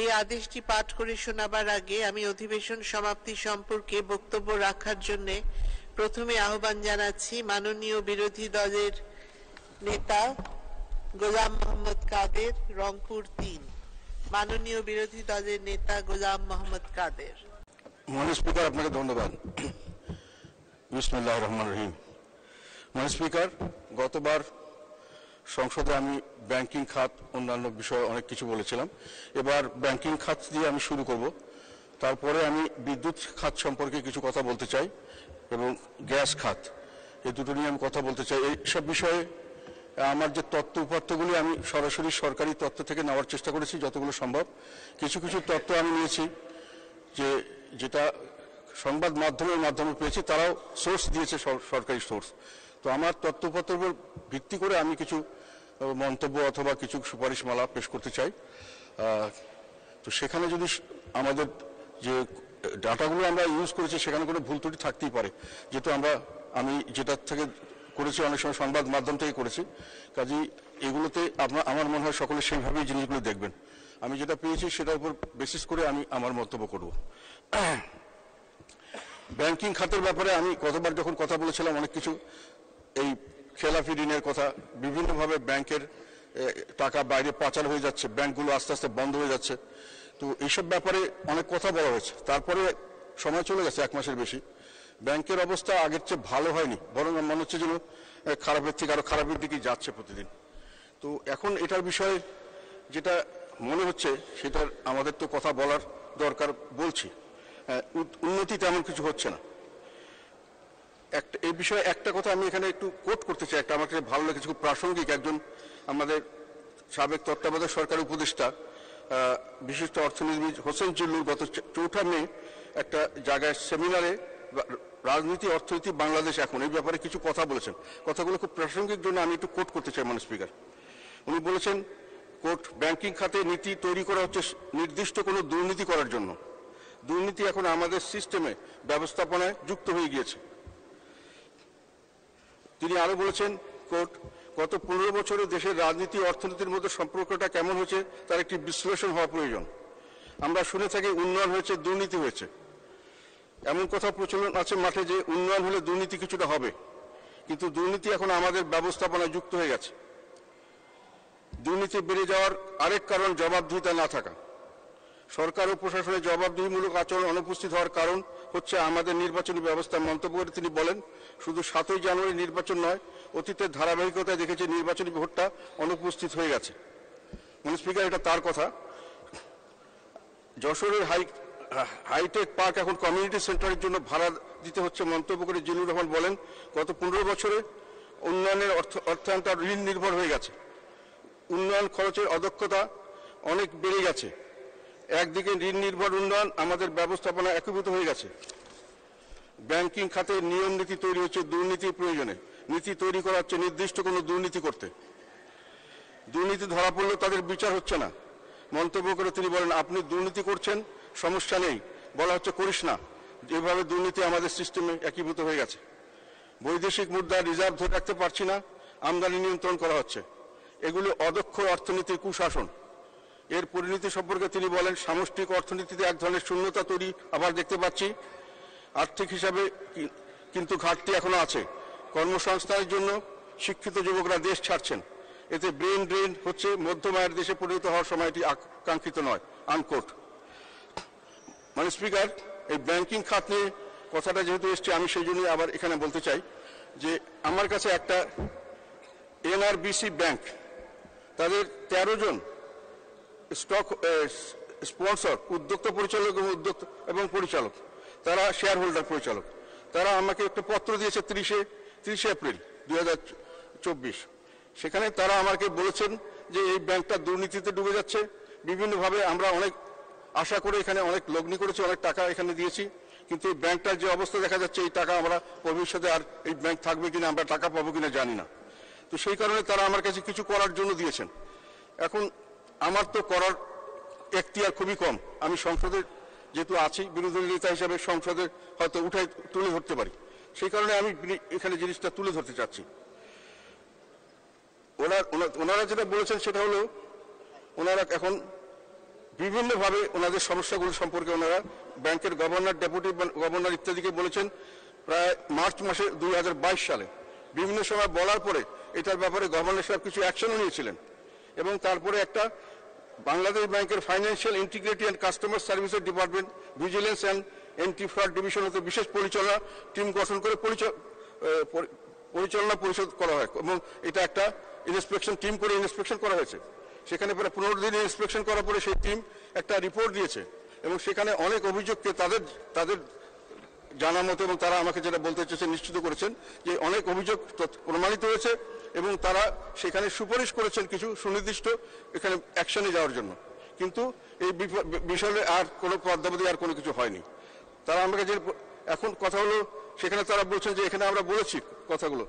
এই আদেশটি পাঠ করে শোনাবার আগে আমি অধিবেশন সমাপ্তি সম্পর্কে বক্তব্য রাখার জন্য প্রথমে আহ্বান জানাচ্ছি মাননীয় বিরোধী দলের নেতা গোলাম মোহাম্মদ কাদের, রংপুর ৩। মাননীয় বিরোধী দলের নেতা গোলাম মোহাম্মদ কাদের। মাননীয় স্পিকার, আপনাকে ধন্যবাদ। বিসমিল্লাহির রহমানির রহিম। মাননীয় স্পিকার, গতবার সংসদে আমি ব্যাংকিং খাত অন্যান্য বিষয়ে অনেক কিছু বলেছিলাম। এবার ব্যাংকিং খাত দিয়ে আমি শুরু করব। তারপরে আমি বিদ্যুৎ খাত সম্পর্কে কিছু কথা বলতে চাই এবং গ্যাস খাত, এই দুটো নিয়ে আমি কথা বলতে চাই। এইসব বিষয়ে আমার যে তথ্য উপাত্তগুলি আমি সরাসরি সরকারি তথ্য থেকে নেওয়ার চেষ্টা করেছি যতগুলো সম্ভব। কিছু কিছু তথ্য আমি নিয়েছি যেটা সংবাদ মাধ্যমের মাধ্যমে পেয়েছি, তারাও সোর্স দিয়েছে, সরকারি সোর্স। তো আমার তথ্য উপাত্তের উপর ভিত্তি করে আমি কিছু মন্তব্য অথবা কিছু সুপারিশমালা পেশ করতে চাই। তো সেখানে যদি আমাদের যে ডাটাগুলো আমরা ইউজ করেছি সেখানে কোনো ভুল ত্রুটি থাকতেই পারে, যেহেতু আমি যেটা থেকে করেছি অনেক সময় সংবাদ মাধ্যম থেকে করেছি। কাজেই এগুলোতে আমার মনে হয় সকলে সেইভাবেই জিনিসগুলো দেখবেন। আমি যেটা পেয়েছি সেটার উপর বেসিস করে আমি আমার মন্তব্য করব। ব্যাংকিং খাতের ব্যাপারে আমি গতবার যখন কথা বলেছিলাম অনেক কিছু, এই খেলাফি ঋণের কথা, বিভিন্নভাবে ব্যাংকের টাকা বাইরে পাচার হয়ে যাচ্ছে, ব্যাংকগুলো আস্তে আস্তে বন্ধ হয়ে যাচ্ছে। তো এইসব ব্যাপারে অনেক কথা বলা হয়েছে। তারপরে সময় চলে গেছে 1 মাসের বেশি, ব্যাংকের অবস্থা আগের চেয়ে ভালো হয়নি, বরং মনে হচ্ছে যেন খারাপের থেকে আরো খারাপের দিকে যাচ্ছে প্রতিদিন। তো এখন এটার বিষয়ে যেটা মনে হচ্ছে সেটার আমাদের তো কথা বলার দরকার, বলছি। উন্নতি তেমন কিছু হচ্ছে না। এই বিষয়ে একটা কথা আমি এখানে একটু কোট করতে চাই, একটা আমার কাছে ভালো লেগেছে, খুব প্রাসঙ্গিক। একজন আমাদের সাবেক তত্ত্বাবধায়ক সরকারের উপদেষ্টা, বিশিষ্ট অর্থনীতিবিদ হোসেন জিল্লুর গত 4 মে একটা জায়গায় সেমিনারে রাজনীতি অর্থনীতি বাংলাদেশ এখন, এই ব্যাপারে কিছু কথা বলেছেন। কথাগুলো খুব প্রাসঙ্গিক জন্য আমি একটু কোট করতে চাই মাননীয় স্পিকার। উনি বলেছেন, কোট, ব্যাংকিং খাতে নীতি তৈরি করা হচ্ছে নির্দিষ্ট কোনো দুর্নীতি করার জন্য। দুর্নীতি এখন আমাদের সিস্টেমে, ব্যবস্থাপনায় যুক্ত হয়ে গিয়েছে। তিনি আরো বলেছেন, কোট, গত 15 বছরে দেশের রাজনীতি অর্থনীতির মধ্যে সম্পর্কটা কেমন হয়েছে তার একটি বিশ্লেষণ হওয়া প্রয়োজন। আমরা শুনে থাকি উন্নয়ন হয়েছে, দুর্নীতি হয়েছে। এমন কথা প্রচলন আছে মাঠে যে উন্নয়ন হলে দুর্নীতি কিছুটা হবে, কিন্তু দুর্নীতি এখন আমাদের ব্যবস্থাপনায় যুক্ত হয়ে গেছে। দুর্নীতি বেড়ে যাওয়ার আরেক কারণ জবাবদিহিতা না থাকা। সরকার ও প্রশাসনের জবাবদিহিমূলক আচরণ অনুপস্থিত হওয়ার কারণ হচ্ছে আমাদের নির্বাচনী ব্যবস্থা। মন্তব্য করে তিনি বলেন, শুধু 7ই জানুয়ারি নির্বাচন নয়, অতীতের ধারাবাহিকতায় দেখেছি নির্বাচনী ভোটটা অনুপস্থিত হয়ে গেছে। মাননীয় স্পিকার, এটা তার কথা। যশোরের হাইটেক পার্ক এখন কমিউনিটি সেন্টারের জন্য ভাড়া দিতে হচ্ছে মন্তব্য করে জিল্লুর রহমান বলেন, গত 15 বছরে উন্নয়নের অর্থায়নটা ঋণ নির্ভর হয়ে গেছে। উন্নয়ন খরচের অদক্ষতা অনেক বেড়ে গেছে। একদিকে ঋণ নির্ভর উন্নয়ন, আমাদের ব্যবস্থাপনা একীভূত হয়ে গেছে। ব্যাংকিং খাতে নিয়ম নীতি তৈরি হচ্ছে দুর্নীতির প্রয়োজনে। নীতি তৈরি করা হচ্ছে নির্দিষ্ট কোনো দুর্নীতি করতে। দুর্নীতি ধরা পড়লেও তাদের বিচার হচ্ছে না। মন্তব্য করে তিনি বলেন, আপনি দুর্নীতি করছেন, সমস্যা নেই, বলা হচ্ছে করিস না। যেভাবে দুর্নীতি আমাদের সিস্টেমে একীভূত হয়ে গেছে। বৈদেশিক মুদ্রা রিজার্ভ ধরে রাখতে পারছি না, আমদানি নিয়ন্ত্রণ করা হচ্ছে। এগুলো অদক্ষ অর্থনীতির কুশাসন। এর পরিণতি সম্পর্কে তিনি বলেন, সামষ্টিক অর্থনীতিতে এক ধরনের শূন্যতা তৈরি আবার দেখতে পাচ্ছি। আর্থিক হিসাবে কিন্তু ঘাটতি এখনো আছে। কর্মসংস্থানের জন্য শিক্ষিত যুবকরা দেশ ছাড়ছেন। এতে ব্রেন ড্রেন হচ্ছে, মধ্যম আয়ের দেশে পরিণত হওয়ার সময় এটি আকাঙ্ক্ষিত নয়। আনকোট। মাননীয় স্পিকার, এই ব্যাংকিং খাত নিয়ে কথাটা যেহেতু এসছে, আমি সেই জন্যই আবার এখানে বলতে চাই যে আমার কাছে একটা এনআরবিসি ব্যাংক, তাদের 13 জন স্টক স্পন্সর, উদ্যোক্তা পরিচালক এবং পরিচালক, তারা শেয়ার হোল্ডার পরিচালক, তারা আমাকে একটা পত্র দিয়েছে 30 এপ্রিল 2024। সেখানে তারা আমাকে বলেছেন যে এই ব্যাংকটা দুর্নীতিতে ডুবে যাচ্ছে। বিভিন্নভাবে আমরা অনেক আশা করে এখানে অনেক লগ্নি করেছি, অনেক টাকা এখানে দিয়েছি, কিন্তু এই ব্যাংকটার যে অবস্থা দেখা যাচ্ছে, এই টাকা আমরা ভবিষ্যতে আর এই ব্যাংক থাকবে কিনা, আমরা টাকা পাবো কিনা জানি না। তো সেই কারণে তারা আমার কাছে কিছু করার জন্য দিয়েছেন। এখন আমার তো করার এখতিয়ার খুবই কম। আমি সংসদে যেহেতু আছি, বিরোধী নেতা হিসাবে সংসদে হয়তো তুলে ধরতে পারি। সেই কারণে আমি এখানে জিনিসটা তুলে ধরতে চাচ্ছি। ওনারা যেটা বলেছেন সেটা হলো, ওনারা এখন বিভিন্নভাবে ওনাদের সমস্যাগুলো সম্পর্কে ওনারা ব্যাংকের গভর্নর, ডেপুটি গভর্নর ইত্যাদিকে বলেছেন প্রায় মার্চ মাসে 2022 সালে। বিভিন্ন সময় বলার পরে এটার ব্যাপারে গভর্নর সাহেব কিছু অ্যাকশনও নিয়েছিলেন এবং তারপরে একটা বাংলাদেশ ব্যাংকের financial integrity and customer services department, vigilance and anti fraud ডিভিশনতে বিশেষ পরিচালনা টিম গঠন করে পরিচালনা পরিষদ করা হয় এবং এটা একটা ইন্সপেকশন টিম করে ইন্সপেকশন করা হয়েছে। সেখানে প্রায় 15 দিন ইন্সপেকশন করার পরে সেই টিম একটা রিপোর্ট দিয়েছে এবং সেখানে অনেক অভিযোগকে তাদের জানা মতো এবং তারা আমাকে যেটা বলতে চেয়েছে নিশ্চিত করেছেন যে অনেক অভিযোগ প্রমাণিত হয়েছে এবং তারা সেখানে সুপারিশ করেছেন কিছু সুনির্দিষ্ট এখানে অ্যাকশনে যাওয়ার জন্য। কিন্তু এই বিষয়ে আর কোনো পদ্মাবধি আর কোনো কিছু হয়নি। তারা আমাকে যে এখন কথা হলো সেখানে তারা বলছেন যে এখানে আমরা বলেছি কথাগুলো,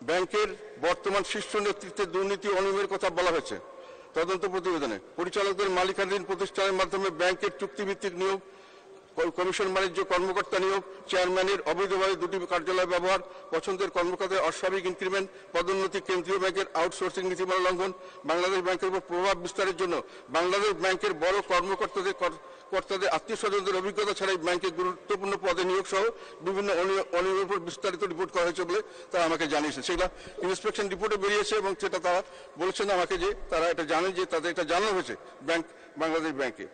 ব্যাংকের বর্তমান শীর্ষ নেতৃত্বের দুর্নীতি অনিয়মের কথা বলা হয়েছে তদন্ত প্রতিবেদনে। পরিচালকদের মালিকানাধীন প্রতিষ্ঠানের মাধ্যমে ব্যাংকের চুক্তিভিত্তিক নিয়োগ, কমিশন বাণিজ্য কর্মকর্তা নিয়োগ, চেয়ারম্যানের অবৈধভাবে 2টি কার্যালয় ব্যবহার, পছন্দের কর্মকর্তার অস্বাভাবিক ইনক্রিমেন্ট, পদোন্নতি, কেন্দ্রীয় ব্যাংকের আউটসোর্সিং নীতিমালা লঙ্ঘন, বাংলাদেশ ব্যাংকের উপর প্রভাব বিস্তারের জন্য বাংলাদেশ ব্যাংকের বড় কর্তাদের আত্মীয় স্বজনদের অভিজ্ঞতা ছাড়াই ব্যাংকে গুরুত্বপূর্ণ পদে নিয়োগ সহ বিভিন্ন অনিয়মের উপর বিস্তারিত রিপোর্ট করা হয়েছে বলে তারা আমাকে জানিয়েছে। সেগুলো ইন্সপেকশন রিপোর্টে বেরিয়েছে এবং সেটা তারা বলেছেন আমাকে যে তারা এটা জানেন যে তাদের এটা জানানো হয়েছে বাংলাদেশ ব্যাংকে,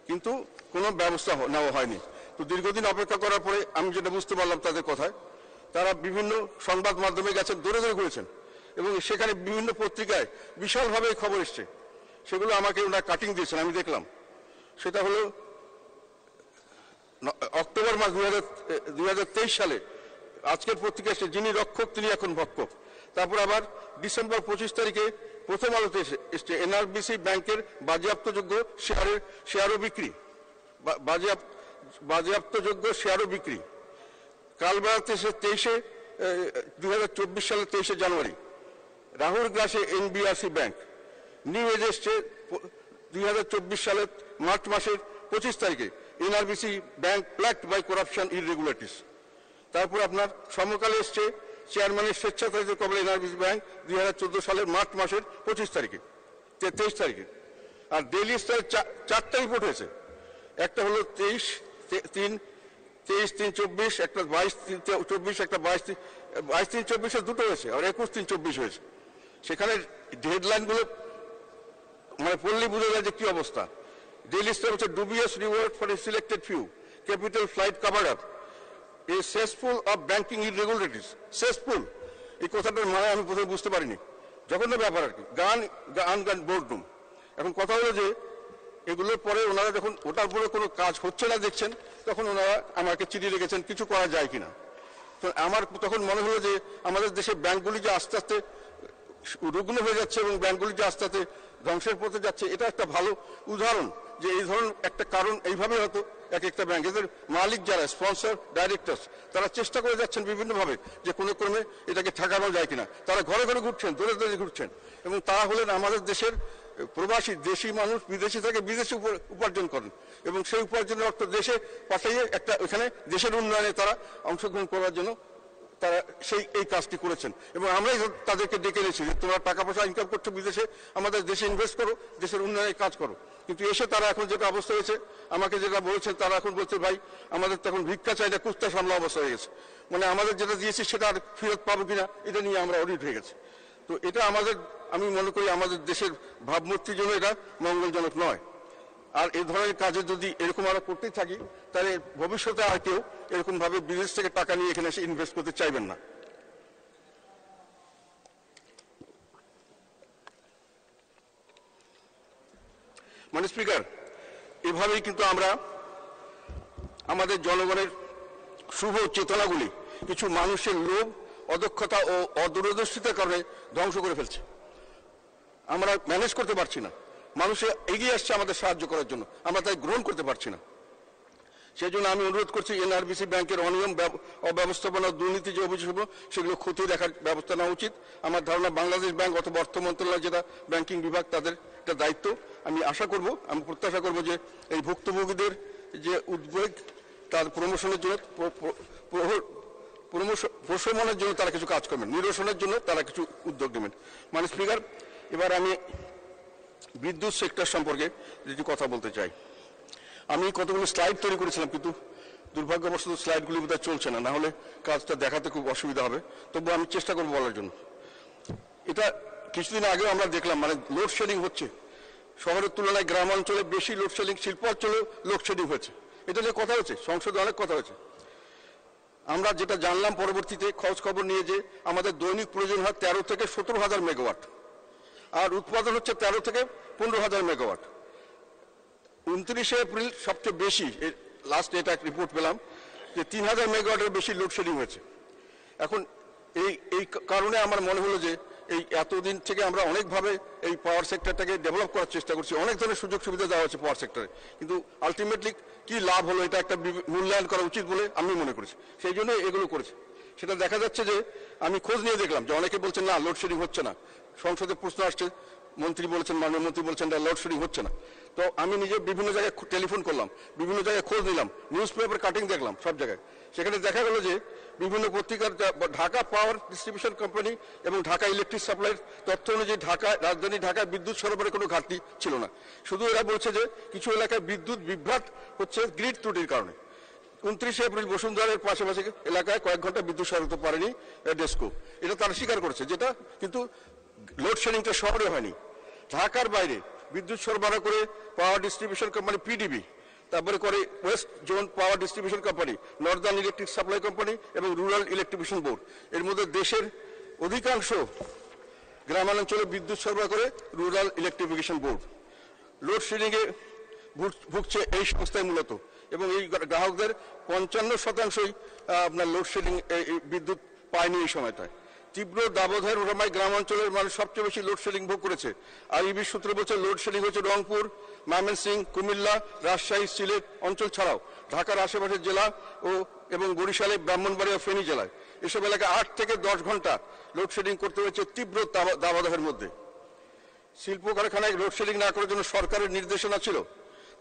কিন্তু কোনো ব্যবস্থা নেওয়া হয়নি। তো দীর্ঘদিন অপেক্ষা করার পরে আমি যেটা বুঝতে পারলাম তাদের কথায়, তারা বিভিন্ন সংবাদ মাধ্যমে গেছেন, দৌড়ে দৌড়ে ঘুরেছেন এবং সেখানে বিভিন্ন পত্রিকায় বিশালভাবে খবর এসছে। সেগুলো আমাকে ওনারা কাটিং দিয়েছেন, আমি দেখলাম। সেটা হলো অক্টোবর মাস 2023 সালে আজকের পত্রিকা এসছে, যিনি রক্ষক তিনি এখন ভক্ষক। তারপর আবার ডিসেম্বর 25 তারিখে প্রথম আলোতে এসছে এনআরবিসি ব্যাংকের বাজেয়াপ্তযোগ্য শেয়ারও বিক্রি, বাজেয়াপ্তযোগ্য শেয়ারও বিক্রি। কালবেলাতে এসে 2024 সালের 23 জানুয়ারি রাহুল গ্রাসে এনবিআরসি ব্যাংক। নিউ এজ এসছে 2024 সালের মার্চ মাসের 25 তারিখে এনআরবিসি ব্যাংক প্ল্যাগড বাই করাপশন ইররেগুলারিটিস। তারপর আপনার সমকালে এসছে চেয়ারম্যানের স্বেচ্ছাচারিত কবলে এনআরবিসি ব্যাংক 2014 সালের মার্চ মাসের 25 তারিখে 23 তারিখে। আর ডেইলি স্টারের 4টা রিপোর্ট হয়েছে, একটা হলো 23/3/24, একটা 22/3/24, একটা 22/3/24 দুটো হয়েছে, আর 21/3/24 হয়েছে। সেখানে হেডলাইনগুলো মানে পড়লেই বোঝা যায় যে কি অবস্থা। ডেইলি স্টার হচ্ছে dubious reward for a selected few, capital flight covered up, a cesspool of banking irregularities. cesspool এই কথাটার মানে আমি প্রথমে বুঝতে পারিনি, জঘন্য ব্যাপার আর কি। গান বোর্ডরুম। এখন কথা হলো যে এগুলোর পরে ওনারা যখন ওটার উপরে কোনো কাজ হচ্ছে না দেখছেন, তখন ওনারা আমাকে চিঠি লিখেছেন কিছু করা যায় কিনা। তো আমার তখন মনে হলো যে আমাদের দেশের ব্যাংকগুলি যে আস্তে আস্তে রুগ্ন হয়ে যাচ্ছে এবং ব্যাংকগুলি যে আস্তে আস্তে ধ্বংসের পথে যাচ্ছে, এটা একটা ভালো উদাহরণ যে এই ধরনের একটা কারণ এইভাবে হয়তো এক একটা ব্যাংক এদের মালিক যারা স্পন্সর ডাইরেক্টরস তারা চেষ্টা করে যাচ্ছেন বিভিন্নভাবে যে কোনো ক্রমে এটাকে ঠেকানো যায় কিনা। তারা ঘরে ঘরে ঘুরছেন, দূরে দূরে ঘুরছেন এবং তারা হলেন আমাদের দেশের প্রবাসী, দেশি মানুষ বিদেশি থেকে বিদেশে উপার্জন করেন এবং সেই উপার্জনের অর্থ দেশে পাঠিয়ে একটা ওখানে দেশের উন্নয়নে তারা অংশগ্রহণ করার জন্য তারা এই কাজটি করেছেন এবং আমরাই তাদেরকে ডেকে নিয়েছি যে তোমরা টাকা পয়সা ইনকাম করছো বিদেশে, আমাদের দেশে ইনভেস্ট করো, দেশের উন্নয়নে কাজ করো। কিন্তু এসে তারা এখন যেটা অবস্থা হয়েছে, আমাকে যেটা বলেছেন, তারা এখন বলছে ভাই আমাদের তো এখন ভিক্ষা চাইলে কুস্তা সামলা অবস্থা হয়ে গেছে, মানে আমাদের যেটা দিয়েছি সেটা আর ফেরত পাবো কিনা এটা নিয়ে আমরা অডিট হয়ে গেছে। তো এটা আমি মনে করি আমাদের দেশের ভাবমূর্তির জন্য এটা মঙ্গলজনক নয়। আর এই ধরনের কাজে যদি এরকম আমরা করতেই থাকি তাহলে ভবিষ্যতে আর কেউ এরকম ভাবে বিদেশ থেকে টাকা নিয়ে এখানে এসে ইনভেস্ট করতে চাইবেন না। মানে স্পিকার, এভাবেই কিন্তু আমরা আমাদের জনগণের শুভ চেতনাগুলি কিছু মানুষের লোভ, অদক্ষতা ও অদূরদর্শিতার কারণে ধ্বংস করে ফেলছে। আমরা ম্যানেজ করতে পারছি না, মানুষে এগিয়ে আসছে আমাদের সাহায্য করার জন্য, আমরা তাই গ্রহণ করতে পারছি না। সেই জন্য আমি অনুরোধ করছি এনআরবিসি ব্যাংকের অনিয়ম, অব্যবস্থাপনা, দুর্নীতি যে অভিযোগ সেগুলো খতিয়ে দেখার ব্যবস্থা নেওয়া উচিত। আমার ধারণা বাংলাদেশ ব্যাংক অথবা অর্থ মন্ত্রণালয় যেটা ব্যাংকিং বিভাগ তাদের এটা দায়িত্ব। আমি প্রত্যাশা করব যে এই ভুক্তভোগীদের যে উদ্বেগ তার প্রমোশনের জন্য প্রশমনের জন্য তারা কিছু কাজ করবেন, নিরসনের জন্য তারা কিছু উদ্যোগ নেবেন। মানে স্পিকার, এবার আমি বিদ্যুৎ সেক্টর সম্পর্কে যদি কথা বলতে চাই, আমি কতগুলো স্লাইড তৈরি করেছিলাম, কিন্তু দুর্ভাগ্যবশত স্লাইডগুলি বোধহয় চলছে না, না হলে কাজটা দেখাতে খুব অসুবিধা হবে। তবু আমি চেষ্টা করবো বলার জন্য। এটা কিছুদিন আগেও আমরা দেখলাম, মানে লোডশেডিং হচ্ছে শহরের তুলনায় গ্রাম অঞ্চলে বেশি লোডশেডিং, শিল্পাঞ্চলেও লোডশেডিং হয়েছে। এটা নিয়ে কথা হয়েছে, সংসদে অনেক কথা হয়েছে। আমরা যেটা জানলাম পরবর্তীতে খোঁজ খবর নিয়ে, যে আমাদের দৈনিক প্রয়োজন হয় 13 থেকে 17,000 মেগাওয়াট, আর উৎপাদন হচ্ছে 13 থেকে 15,000 মেগাওয়াট। 29 এপ্রিল সবচেয়ে বেশি, লাস্ট এটা রিপোর্ট পেলাম যে 3,000 মেগাওয়াটের বেশি লোডশেডিং হয়েছে। এখন এই কারণে আমার মনে হলো যে এই এতদিন থেকে আমরা অনেকভাবে এই পাওয়ার সেক্টরটাকে ডেভেলপ করার চেষ্টা করছি, অনেক ধরনের সুযোগ সুবিধা দেওয়া হচ্ছে পাওয়ার সেক্টরে, কিন্তু আলটিমেটলি কি লাভ হলো এটা একটা মূল্যায়ন করা উচিত বলে আমি মনে করেছি, সেই জন্য এগুলো করেছি। সেটা দেখা যাচ্ছে যে আমি খোঁজ নিয়ে দেখলাম যে অনেকে বলছেন না লোডশেডিং হচ্ছে না, সংসদে প্রশ্ন আসছে, মন্ত্রী বলেছেন, মাননীয় মন্ত্রী বলছেন লোডশেডিং হচ্ছে না। তো আমি নিজে বিভিন্ন জায়গায় টেলিফোন করলাম, বিভিন্ন জায়গায় খোঁজ নিলাম, নিউজ পেপার কাটিং দেখলাম সব জায়গায়। সেখানে দেখা গেল যে বিভিন্ন পত্রিকার ঢাকা পাওয়ার ডিস্ট্রিবিউশন কোম্পানি এবং ঢাকা ইলেকট্রিক সাপ্লাইয়ের তথ্য অনুযায়ী রাজধানী ঢাকায় বিদ্যুৎ সরবরাহের কোনো ঘাটতি ছিল না। শুধু এরা বলছে যে কিছু এলাকায় বিদ্যুৎ বিভ্রাট হচ্ছে গ্রিড ত্রুটির কারণে। 29 এপ্রিল বসুন্ধরার পাশাপাশি এলাকায় কয়েক ঘন্টা বিদ্যুৎ সরবরাহ পারেনি ডেস্কো, এটা তারা স্বীকার করেছে। যেটা কিন্তু লোডশেডিংটা শহরে হয়নি, ঢাকার বাইরে বিদ্যুৎ সরবরাহ করে পাওয়ার ডিস্ট্রিবিউশন কোম্পানি পিডিবি, তারপরে করে west zone power distribution company, northern electric supply company এবং রুরাল ইলেকট্রিবিউশন বোর্ড। এর মধ্যে দেশের অধিকাংশ গ্রামাঞ্চলে বিদ্যুৎ সরবরাহ করে রুরাল ইলেকট্রিফিকেশন বোর্ড। লোডশেডিংয়ে ভুগছে এই সংস্থায় মূলত, এবং এই গ্রাহকদের 55% আপনার লোডশেডিং বিদ্যুৎ পায়নি এই সময়টায়। তীব্র দাবদাহের ওঠামায় গ্রাম অঞ্চলের মানুষ সবচেয়ে বেশি লোডশেডিং ভোগ করেছে। আর ইবি সূত্র বলছে লোডশেডিং হচ্ছে রংপুর, ময়মনসিংহ, কুমিল্লা, রাজশাহী, সিলেট অঞ্চল ছাড়াও ঢাকার আশেপাশের জেলা এবং বরিশালে, ব্রাহ্মণবাড়িয়া, ফেনী জেলায় এসব এলাকায় 8 থেকে 10 ঘন্টা লোডশেডিং করতে হয়েছে তীব্র দাবদাহের মধ্যে। শিল্প কারখানায় লোডশেডিং না করার জন্য সরকারের নির্দেশনা ছিল,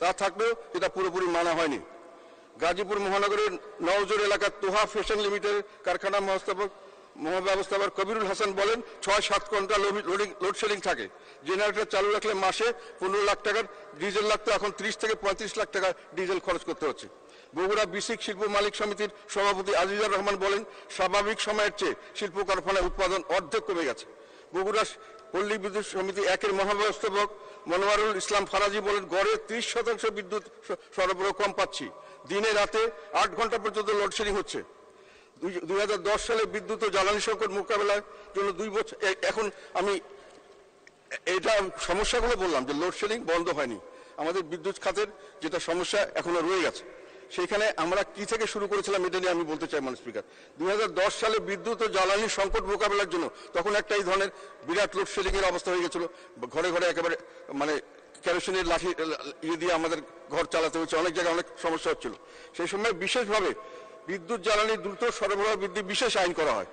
তা থাকলেও এটা পুরোপুরি মানা হয়নি। গাজীপুর মহানগরের নওজোর এলাকার তোহা ফ্যাশন লিমিটেড কারখানা মহাব্যবস্থাপক কবিরুল হাসান বলেন 6-7 ঘন্টা লোডশেডিং থাকে। জেনারেটর চালু রাখলে মাসে 15 লাখ টাকার ডিজেল লাগতো, এখন 30 থেকে 35 লাখ টাকা ডিজেল খরচ করতে হচ্ছে। বগুড়া বিসিক শিল্প মালিক সমিতির সভাপতি আজিজুর রহমান বলেন স্বাভাবিক সময়ের চেয়ে শিল্প কারখানায় উৎপাদন অর্ধেক কমে গেছে। বগুড়া পল্লী বিদ্যুৎ সমিতি 1-এর মহাব্যবস্থাপক মনোয়ারুল ইসলাম ফারাজি বলেন গড়ে 30% বিদ্যুৎ সরবরাহ কম পাচ্ছি, দিনে রাতে 8 ঘন্টা পর্যন্ত লোডশেডিং হচ্ছে। 2010 সালে বিদ্যুৎ ও জ্বালানি সংকট মোকাবেলার জন্য 2 বছর, এখন আমি এটা সমস্যাগুলো বললাম যে লোডশেডিং বন্ধ হয়নি, আমাদের বিদ্যুৎ খাতের যেটা সমস্যা এখনো রয়ে গেছে। সেখানে আমরা কি থেকে শুরু করেছিলাম এটা নিয়ে আমি বলতে চাই মাননীয় স্পিকার। 2010 সালে বিদ্যুৎ ও জ্বালানি সংকট মোকাবেলার জন্য তখন একটা এই ধরনের বিরাট লোডশেডিং এর অবস্থা হয়ে গেছিল, ঘরে ঘরে একেবারে মানে কেরোসিনের লাঠি দিয়ে আমাদের ঘর চালাতে হচ্ছে, অনেক জায়গায় অনেক সমস্যা হচ্ছিল। সেই সময় বিশেষভাবে বিদ্যুৎ জ্বালানি দ্রুত সরবরাহ বৃদ্ধি বিশেষ আইন করা হয়।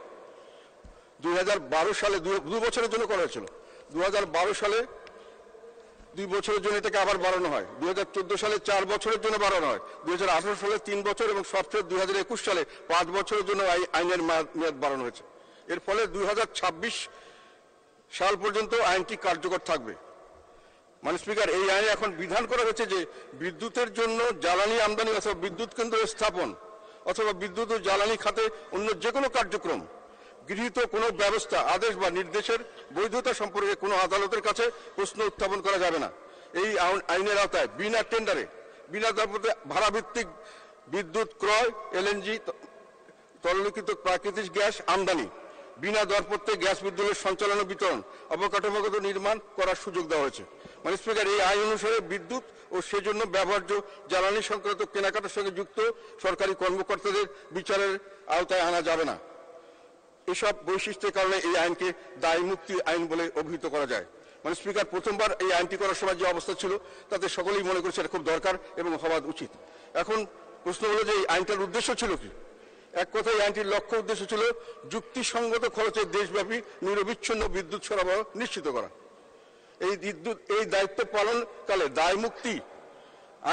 2012 সালে 2 বছরের জন্য করা হয়েছিল। 2012 সালে 2 বছরের জন্য এটাকে আবার বাড়ানো হয়। 2014 সালে 4 বছরের জন্য বাড়ানো হয়। 2018 সালে 3 বছর এবং সবচেয়ে 2021 সালে 5 বছরের জন্য আইনের মেয়াদ বাড়ানো হয়েছে। এর ফলে 2026 সাল পর্যন্ত আইনটি কার্যকর থাকবে। মাননীয় স্পিকার, এই আইনে এখন বিধান করা হয়েছে যে বিদ্যুতের জন্য জ্বালানি আমদানি অথবা বিদ্যুৎ কেন্দ্র স্থাপন অথবা বিদ্যুৎ ও জ্বালানি খাতে অন্য যে কোনো কার্যক্রম, গৃহীত কোনো ব্যবস্থা, আদেশ বা নির্দেশের বৈধতা সম্পর্কে কোনো আদালতের কাছে প্রশ্ন উত্থাপন করা যাবে না। এই আইনের আওতায় বিনা টেন্ডারে, বিনা দরপত্রে ভাড়াভিত্তিক বিদ্যুৎ ক্রয়, এলএনজি তরলীকৃত প্রাকৃতিক গ্যাস আমদানি, বিনা দরপত্রে গ্যাস বিদ্যুতের সঞ্চালন ও বিতরণ, অবকাঠামোগত নির্মাণ করার সুযোগ দেওয়া হয়েছে। মাননীয় স্পিকার, এই আইন অনুসারে বিদ্যুৎ ও সেজন্য ব্যবহার্য জ্বালানি সংক্রান্ত কেনাকাটার সঙ্গে যুক্ত সরকারি কর্মকর্তাদের বিচারের আওতায় আনা যাবে না। এসব বৈশিষ্ট্যের কারণে এই আইনকে দায় মুক্তি আইন বলে অভিহিত করা যায়। মাননীয় স্পিকার, প্রথমবার এই আইনটি করার সময় যে অবস্থা ছিল তাতে সকলেই মনে করছে এটা খুব দরকার এবং হওয়া উচিত। এখন প্রশ্ন হলো যে এই আইনটার উদ্দেশ্য ছিল কি? এক কথায় এই আইনটির লক্ষ্য উদ্দেশ্য ছিল যুক্তিসঙ্গত খরচে দেশব্যাপী নিরবিচ্ছিন্ন বিদ্যুৎ সরবরাহ নিশ্চিত করা। এই দায়িত্ব পালনকালে দায় মুক্তি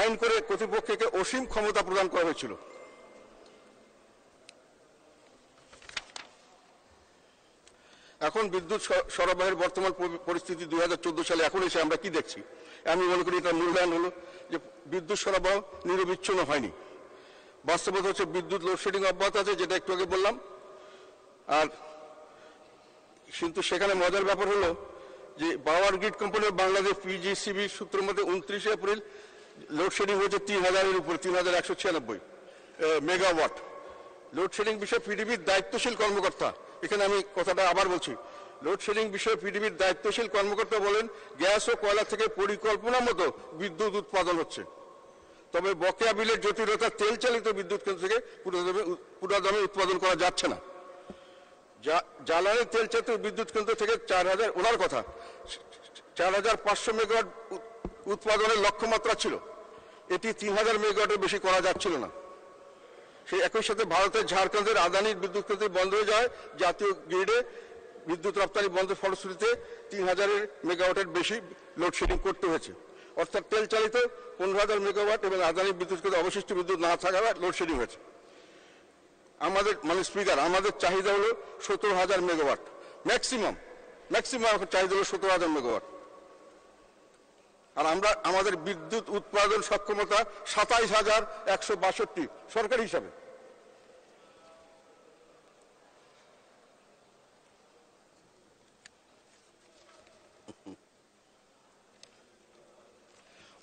আইন করে কর্তৃপক্ষকে অসীম ক্ষমতা প্রদান করা হয়েছিল। এখন বিদ্যুৎ সরবরাহের বর্তমান পরিস্থিতি 2014 সালে এখন এসে আমরা কি দেখছি? আমি মনে করি এটা মূল্যায়ন হলো যে বিদ্যুৎ সরবরাহ নিরবিচ্ছিন্ন হয়নি। বাস্তবতা হচ্ছে বিদ্যুৎ লোডশেডিং অব্যাহত আছে, যেটা একটু আগে বললাম। আর কিন্তু সেখানে মজার ব্যাপার হলো যে power grid company of Bangladesh PGCB সূত্রের মধ্যে 29 এপ্রিল লোডশেডিং হয়েছে 3000-এর উপরে, 3196 মেগাওয়াট। লোডশেডিং বিষয়ে পিডিবির দায়িত্বশীল কর্মকর্তা, এখানে আমি কথাটা আবার বলছি, লোডশেডিং বিষয়ে পিডিবির দায়িত্বশীল কর্মকর্তা বলেন গ্যাস ও কয়লা থেকে পরিকল্পনা মতো বিদ্যুৎ উৎপাদন হচ্ছে, তবে বকেয়া বিলের জটিলতা তেল চালিত বিদ্যুৎ কেন্দ্র থেকে পুরোদমে উৎপাদন করা যাচ্ছে না। জ্বালানি তেল চালিত বিদ্যুৎ কেন্দ্র থেকে 4000, ওনার কথা 4500 মেগাওয়াট উৎপাদনের লক্ষ্যমাত্রা ছিল, এটি 3000 মেগাওয়াটের বেশি করা যাচ্ছিল না। সেই একই সাথে ভারতের ঝাড়খণ্ডের আদানির বিদ্যুৎ কেন্দ্র বন্ধ হয়ে যায়, জাতীয় গ্রিডে বিদ্যুৎ রপ্তানি বন্ধের ফলশ্রুতিতে 3000 মেগাওয়াটের বেশি লোডশেডিং করতে হয়েছে। অর্থাৎ তেল চালিত 15000 মেগাওয়াট এবং আদানির বিদ্যুৎ কেন্দ্রে অবশিষ্ট বিদ্যুৎ না থাকায় লোডশেডিং হয়েছে। আমাদের স্পিকার, আমাদের চাহিদা হলো 17000 মেগাওয়াট, ম্যাক্সিমাম এখন চাহিদা হলো 17000 মেগাওয়াট। আর আমাদের বিদ্যুৎ উৎপাদন সক্ষমতা 27162 সরকারি হিসাবে।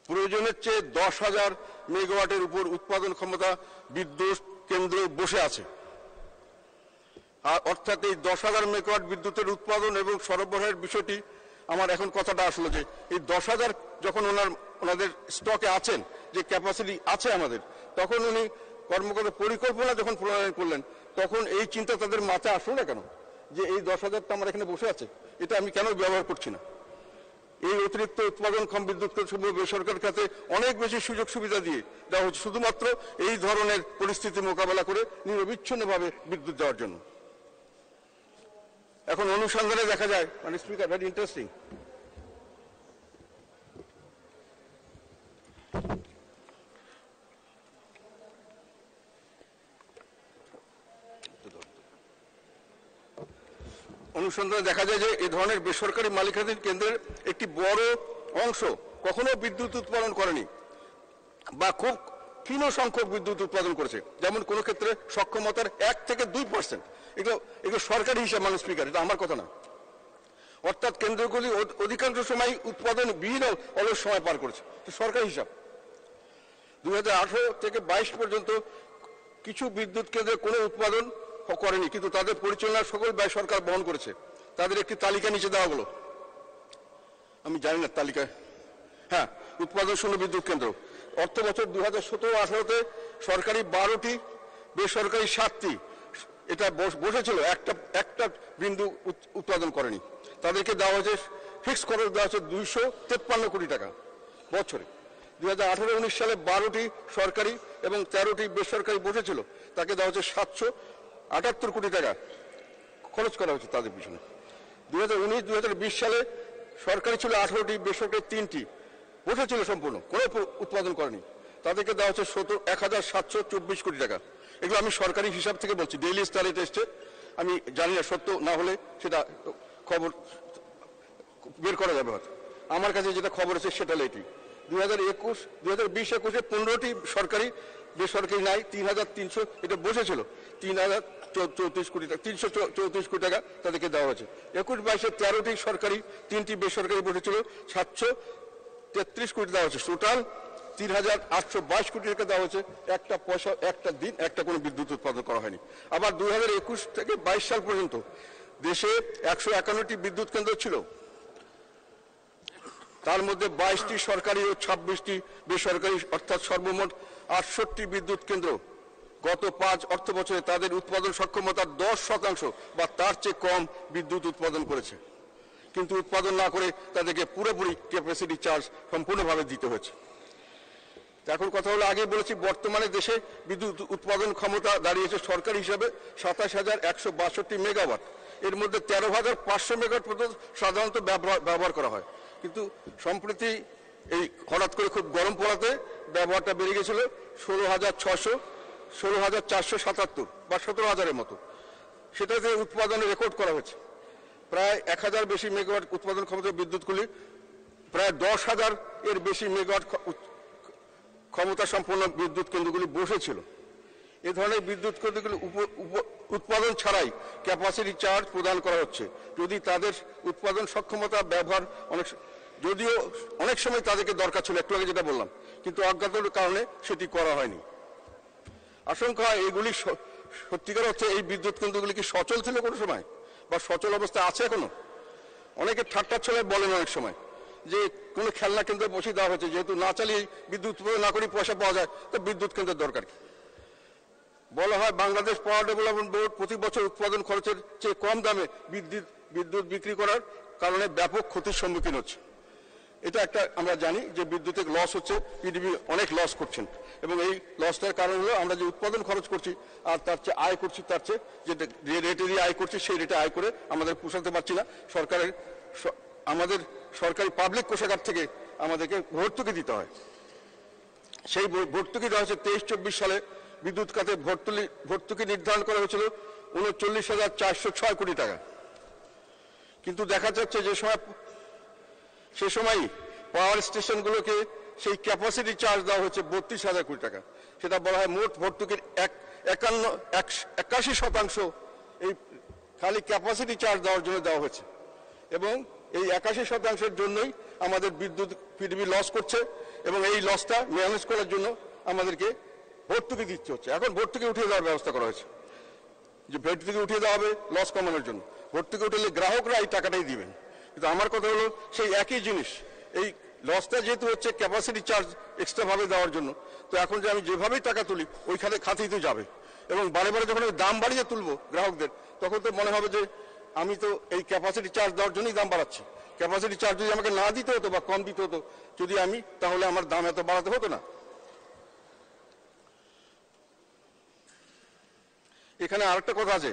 প্রয়োজনের চেয়ে 10,000 মেগাওয়াটের উপর উৎপাদন ক্ষমতা বিদ্যুৎ কেন্দ্র বসে আছে। আর অর্থাৎ এই 10,000 মেগাওয়াট বিদ্যুতের উৎপাদন এবং সরবরাহের বিষয়টি আমার এখন কথাটা আসলো যে এই 10,000 যখন ওনাদের স্টকে আছেন, যে ক্যাপাসিটি আছে আমাদের, তখন উনি কর্মকর্তা পরিকল্পনা যখন প্রণয়ন করলেন, তখন এই চিন্তা তাদের মাথায় আসলো না কেন যে এই 10,000 তো আমার এখানে বসে আছে, এটা আমি কেন ব্যবহার করছি না? এই অতিরিক্ত উৎপাদনক্ষম বিদ্যুৎ কেন্দ্রসমূহ বেসরকারি খাতে অনেক বেশি সুযোগ সুবিধা দিয়ে দেওয়া হচ্ছে শুধুমাত্র এই ধরনের পরিস্থিতি মোকাবেলা করে নিরবিচ্ছিন্নভাবে বিদ্যুৎ দেওয়ার জন্য। এখন অনুসন্ধানে দেখা যায়, স্পিকার, ভেরি ইন্টারেস্টিং, অনুসন্ধানে দেখা যায় যে এই ধরনের বেসরকারি মালিকানাধীন কেন্দ্রের একটি বড় অংশ কখনো বিদ্যুৎ উৎপাদন করেনি বা খুব ক্ষীণ সংখ্যক বিদ্যুৎ উৎপাদন করেছে, যেমন কোনো ক্ষেত্রে সক্ষমতার 1 থেকে 2%। এগুলো সরকারি হিসাব, স্পিকার, এটা আমার কথা না। অর্থাৎ কেন্দ্রগুলি অধিকাংশ সময় উৎপাদন বিহীন অলস সময় পার করেছে, সরকারি হিসাব। 2018 থেকে 22 পর্যন্ত কিছু বিদ্যুৎ কেন্দ্রে কোনো উৎপাদন করেনি, কিন্তু তাদের পরিচালনার সকল ব্যয় সরকার বহন করেছে। তাদের একটি তালিকা নিচে দেওয়া হলো, আমি জানি না তালিকা, হ্যাঁ, উৎপাদন শূন্য বিদ্যুৎ কেন্দ্র। অর্থ বছর 2017-18-তে সরকারি 12টি, বেসরকারি 7টি, এটা বসেছিল, একটা বিন্দু উৎপাদন করেনি। তাদেরকে দেওয়া হয়েছে, ফিক্সড খরচ দেওয়া হচ্ছে 253 কোটি টাকা বছরে। 2018-19 সালে 12টি সরকারি এবং 13টি বেসরকারি বসেছিল, তাকে দেওয়া হচ্ছে 778 কোটি টাকা খরচ করা হয়েছে তাদের পিছনে। 2019-2020 সালে সরকারি ছিল 18টি, বেসরকারি 3টি বসেছিল, সম্পূর্ণ কোনো উৎপাদন করেনি, তাদেরকে দেওয়া হচ্ছে 1724 কোটি টাকা। এগুলো আমি সরকারি হিসাব থেকে বলছি, ডেইলি স্টার এটা এসছে, আমি জানি না সত্য না হলে সেটা খবর বের করা যাবে হয়তো। আমার কাছে যেটা খবর আছে সেটা এটি। 2020-21-এ 15টি সরকারি, বেসরকারি নাই, 3300, এটা বসেছিল 3034 কোটি টাকা, 334 কোটি টাকা তাদেরকে দেওয়া হয়েছে। 21-22-এ 13টি সরকারি, 3টি বেসরকারি বসেছিল, 733 কোটি দেওয়া হয়েছে। টোটাল 3822 কোটি টাকা দেওয়া হয়েছে। একটা পয়সা, একটা দিন, একটা কোনো বিদ্যুৎ উৎপাদন করা হয়নি। আবার 2021 থেকে 22 সাল পর্যন্ত দেশে 151টি বিদ্যুৎ কেন্দ্র ছিল, তার মধ্যে 22টি সরকারি ও 26টি বেসরকারি, অর্থাৎ সর্বমোট 68টি বিদ্যুৎ কেন্দ্র গত 5 অর্থ বছরে তাদের উৎপাদন সক্ষমতার 10% বা তার চেয়ে কম বিদ্যুৎ উৎপাদন করেছে, কিন্তু উৎপাদন না করে তাদেরকে পুরোপুরি ক্যাপাসিটি চার্জ সম্পূর্ণভাবে দিতে হয়েছে। এখন কথা হলো, আগে বলেছি, বর্তমানে দেশে বিদ্যুৎ উৎপাদন ক্ষমতা দাঁড়িয়েছে সরকারি হিসাবে 27162 মেগাওয়াট। এর মধ্যে 13500 মেগাওয়াট পর্যন্ত সাধারণত ব্যবহার করা হয়, কিন্তু সম্প্রতি এই হঠাৎ করে খুব গরম পড়াতে ব্যবহারটা বেড়ে গেছিল 16477 বা 17000-এর মতো, সেটাতে উৎপাদনে রেকর্ড করা হয়েছে। প্রায় 1000 বেশি মেগাওয়াট উৎপাদন ক্ষমতার বিদ্যুৎগুলি প্রায় 10,000 এর বেশি মেগাওয়াট ক্ষমতা সম্পন্ন বিদ্যুৎ কেন্দ্রগুলি বসেছিল। এ ধরনের বিদ্যুৎ কেন্দ্রগুলি উৎপাদন ছাড়াই ক্যাপাসিটি চার্জ প্রদান করা হচ্ছে। যদি তাদের উৎপাদন সক্ষমতা ব্যবহার যদিও অনেক সময় তাদেরকে দরকার ছিল, একটু আগে যেটা বললাম, কিন্তু অজ্ঞাতের কারণে সেটি করা হয়নি। আশঙ্কা হয় এগুলি সত্যিকার অর্থে এই বিদ্যুৎ কেন্দ্রগুলি কি সচল ছিল কোনো সময়, বা সচল অবস্থায় আছে এখনো? অনেকে ঠাট্টার ছলে বলেন অনেক সময় যে কোনো খেলনা কেন্দ্রে বসিয়ে দেওয়া হয়েছে, যেহেতু না চালিয়ে বিদ্যুৎ উৎপাদন না করে পয়সা পাওয়া যায়, তো বিদ্যুৎ কেন্দ্রের দরকার কি? বলা হয় বাংলাদেশ পাওয়ার ডেভেলপমেন্ট বোর্ড প্রতি বছর উৎপাদন খরচের চেয়ে কম দামে বিদ্যুৎ বিক্রি করার কারণে ব্যাপক ক্ষতির সম্মুখীন হচ্ছে। এটা একটা আমরা জানি যে বিদ্যুতের লস হচ্ছে, পিডিবি অনেক লস করছেন, এবং এই লসটার কারণ হলো আমরা যে উৎপাদন খরচ করছি আর তার চেয়ে আয় করছি, তার চেয়ে যে রেটে দিয়ে আয় করছি সেই রেটে আয় করে আমাদের পোষাতে পারছি না। আমাদের সরকারি পাবলিক কোষাগার থেকে আমাদেরকে ভর্তুকি দিতে হয়। সেই ভর্তুকি দেওয়া হচ্ছে 23-24 সালে বিদ্যুৎ খাতে ভর্তুকি নির্ধারণ করা হয়েছিল 39,406 কোটি টাকা। কিন্তু দেখা যাচ্ছে সে সময় পাওয়ার স্টেশনগুলোকে সেই ক্যাপাসিটি চার্জ দেওয়া হচ্ছে 32,000 কোটি টাকা। সেটা বলা হয় মোট ভর্তুকির 81% এই খালি ক্যাপাসিটি চার্জ দেওয়ার জন্য দেওয়া হয়েছে, এবং এই 81%-এর জন্যই আমাদের বিদ্যুৎ পিডিবি লস করছে, এবং এই লসটা ম্যানেজ করার জন্য আমাদেরকে ভর্তুকি দিতে হচ্ছে। এখন ভর্তুকি উঠিয়ে দেওয়ার ব্যবস্থা করা হয়েছে, যে ভর্তুকি উঠিয়ে দেওয়া হবে লস কমানোর জন্য। ভর্তুকি উঠলে গ্রাহকরা এই টাকাটাই দিবেন, কিন্তু আমার কথা হলো সেই একই জিনিস, এই লসটা যেহেতু হচ্ছে ক্যাপাসিটি চার্জ এক্সট্রা ভাবে দেওয়ার জন্য, তো এখন যে আমি যেভাবেই টাকা তুলি ওই খাতেই তো যাবে, এবং বারে বারে যখন দাম বাড়িয়ে তুলবো গ্রাহকদের, তখন তো মনে হবে যে আমি তো এই ক্যাপাসিটি চার্জ দেওয়ার জন্যই দাম বাড়াচ্ছি। ক্যাপাসিটি চার্জ যদি আমাকে না দিতে হতো বা কম দিতে হতো যদি আমি, তাহলে আমার দাম এত বাড়াতে হতো না। এখানে আরেকটা কথা আছে,